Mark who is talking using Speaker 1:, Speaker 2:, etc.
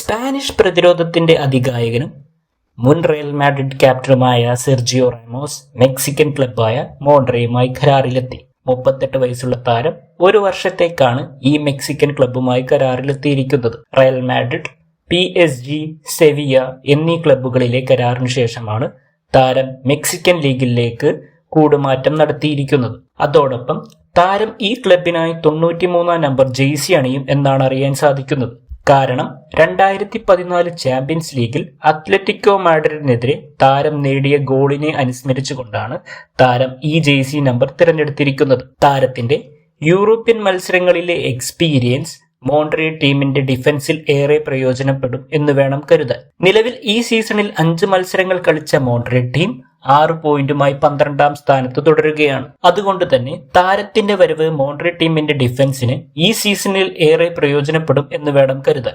Speaker 1: Spanish പ്രതിരോധത്തിന്റെ അതികായകനും മുൻ റയൽ മാഡ്രിഡ് ക്യാപ്റ്റനുമായ സെർജിയോ റാമോസ് മെക്സിക്കൻ ക്ലബ്ബായ മോൺട്രയുമായി കരാറിലെത്തി. 38 വയസ്സുള്ള താരം 1 വർഷത്തേക്കാണ് ഈ മെക്സിക്കൻ ക്ലബ്ബുമായി കരാറിലെത്തിയിരിക്കുന്നത്. റയൽ മാഡ്രിഡ്, PSG, സെവിയ എന്നീ ക്ലബ്ബുകളിലെ കരാറിനു ശേഷമാണ് താരം മെക്സിക്കൻ ലീഗിലേക്ക് കൂടുമാറ്റം നടത്തിയിരിക്കുന്നത്. അതോടൊപ്പം താരം ഈ ക്ലബിനായി 93-ാം നമ്പർ ജേഴ്സി അണിയും എന്നാണ് അറിയാൻ സാധിക്കുന്നത്. കാരണം 2014 ചാമ്പ്യൻസ് ലീഗിൽ അത്ലറ്റിക്കോ മാഡ്രിഡിനെതിരെ താരം നേടിയ ഗോളിനെ അനുസ്മരിച്ചുകൊണ്ടാണ് താരം ഈ ജേഴ്സി നമ്പർ തിരഞ്ഞെടുത്തിരിക്കുന്നത്. താരത്തിന്റെ യൂറോപ്യൻ മത്സരങ്ങളിലെ എക്സ്പീരിയൻസ് മോൺട്രിയൽ ടീമിന്റെ ഡിഫൻസിൽ ഏറെ പ്രയോജനപ്പെടും എന്ന് വേണം കരുതാൻ. നിലവിൽ ഈ സീസണിൽ 5 മത്സരങ്ങൾ കളിച്ച മോൺട്രിയൽ ടീം 6 പോയിന്റുമായി 12ാം സ്ഥാനത്ത് തുടരുകയാണ്. അതുകൊണ്ട് തന്നെ താരത്തിന്റെ വരവ് മോൺട്രിയൽ ടീമിന്റെ ഡിഫൻസിന് ഈ സീസണിൽ ഏറെ പ്രയോജനപ്പെടും എന്ന് വേണം കരുതാൻ.